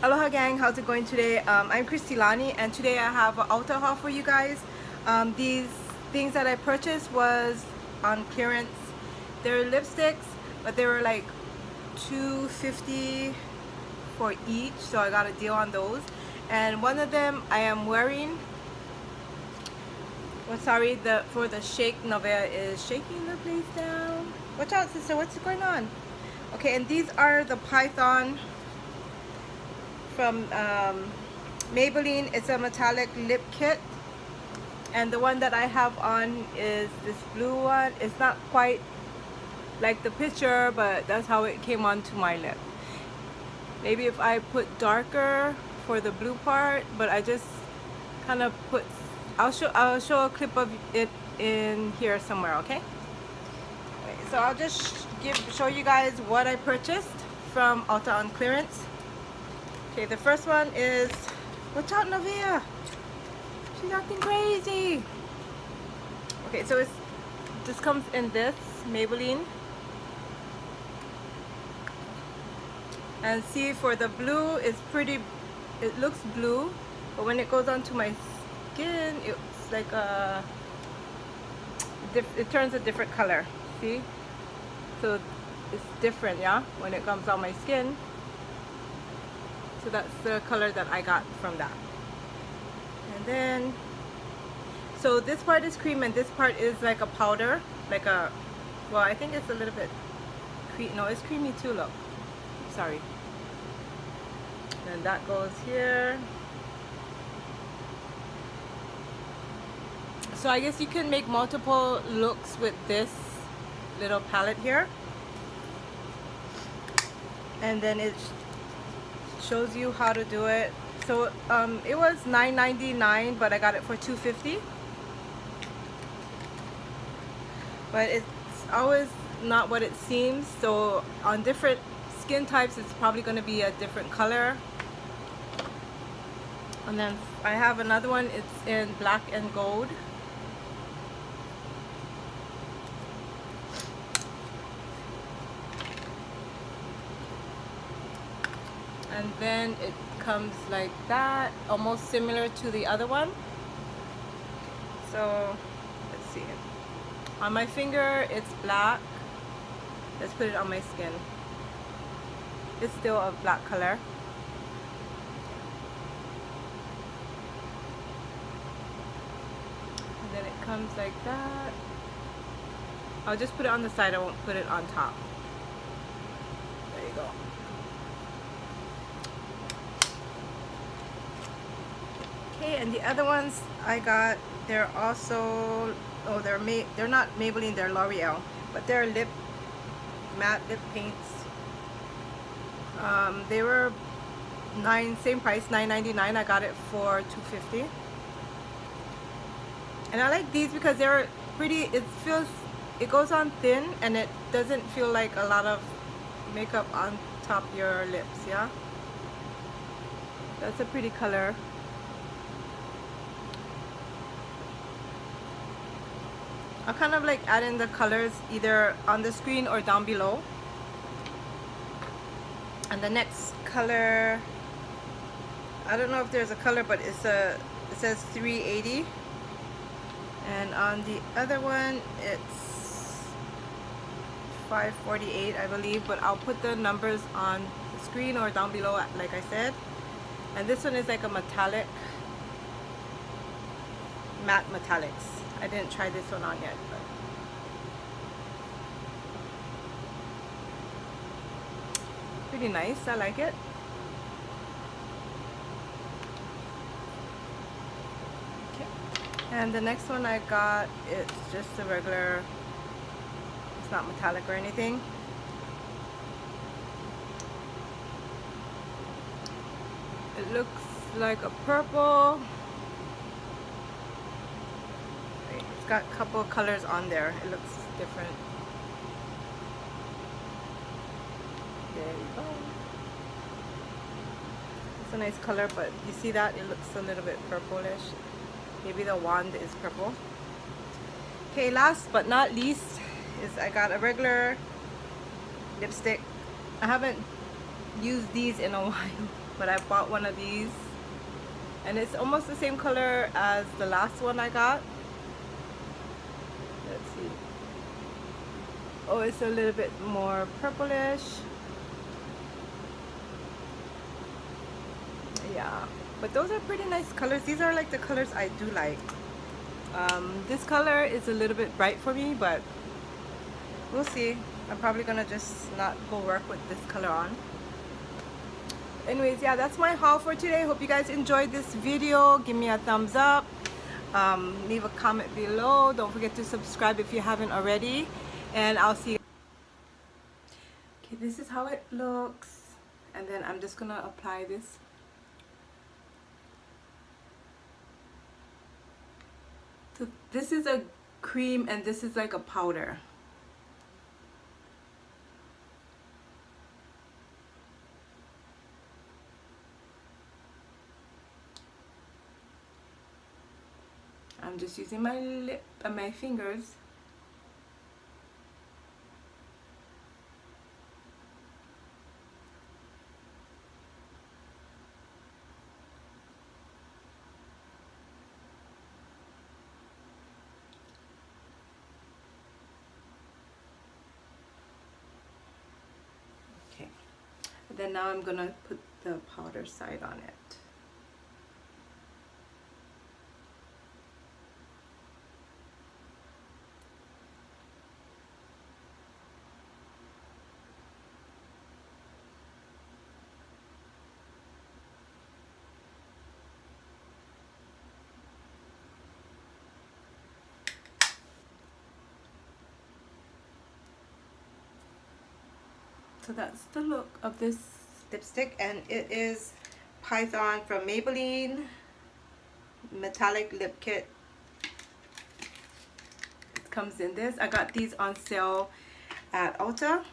Aloha gang, how's it going today? I'm Christilani and today I have an Ulta haul for you guys. These things that I purchased was on clearance. They're lipsticks, but they were like $2.50 for each, so I got a deal on those. And one of them I am wearing. Well, sorry, for the shake, Nevaeh is shaking the place down. Watch out, sister, what's going on? Okay, and these are the Python from Maybelline. It's a metallic lip kit, and the one that I have on is this blue one. It's not quite like the picture, but that's how it came onto my lip. Maybe if I put darker for the blue part, but I just kind of put, I'll show a clip of it in here somewhere, okay? So I'll just show you guys what I purchased from Ulta on clearance. Okay, the first one is, watch out, Nevaeh, she's acting crazy. Okay, so this comes in this Maybelline, and see, for the blue, it's pretty, it looks blue, but when it goes onto my skin, it's like it turns a different color. See, so it's different, yeah, when it comes on my skin. So that's the color that I got from that. And then, so this part is cream and this part is like a powder, like a, well, I think it's a little bit no, it's creamy too, look. Sorry. And that goes here. So I guess you can make multiple looks with this little palette here. And then it shows you how to do it. So it was $9.99, but I got it for $2.50. But it's always not what it seems. So on different skin types, it's probably going to be a different color. And then I have another one. It's in black and gold. And then it comes like that, almost similar to the other one. So let's see, on my finger it's black. Let's put it on my skin. It's still a black color. And then it comes like that. I'll just put it on the side, I won't put it on top. There you go. Okay, and the other ones I got, they're also, oh, they're not Maybelline, they're L'Oreal, but they're matte lip paints. They were same price, $9.99. I got it for $2.50. And I like these because they're pretty, it goes on thin and it doesn't feel like a lot of makeup on top your lips, yeah? That's a pretty color. I'll kind of like add in the colors either on the screen or down below. And the next color, I don't know if there's a color, but it says 380. And on the other one, it's 548, I believe, but I'll put the numbers on the screen or down below, like I said. And this one is like a metallic, matte metallics. I didn't try this one on yet, but pretty nice. I like it. Okay. And the next one I got, it's just a regular, it's not metallic or anything. It looks like a purple. Got a couple of colors on there. It looks different. There you go. It's a nice color, but you see that? It looks a little bit purplish. Maybe the wand is purple. Okay, last but not least is I got a regular lipstick. I haven't used these in a while. but I bought one of these and it's almost the same color as the last one I got. Let's see. Oh, it's a little bit more purplish. Yeah, but those are pretty nice colors. These are like the colors I do like. This color is a little bit bright for me, but we'll see. I'm probably gonna just not go work with this color on. Anyways, yeah, that's my haul for today. Hope you guys enjoyed this video. Give me a thumbs up. Leave a comment below. Don't forget to subscribe if you haven't already. And I'll see you. Okay, this is how it looks. And then I'm just gonna apply this. So this is a cream and this is like a powder. I'm just using my lip and my fingers. Okay. And then now I'm gonna put the powder side on it. So that's the look of this lipstick, and it is Python from Maybelline metallic lip kit. It comes in this. I got these on sale at Ulta.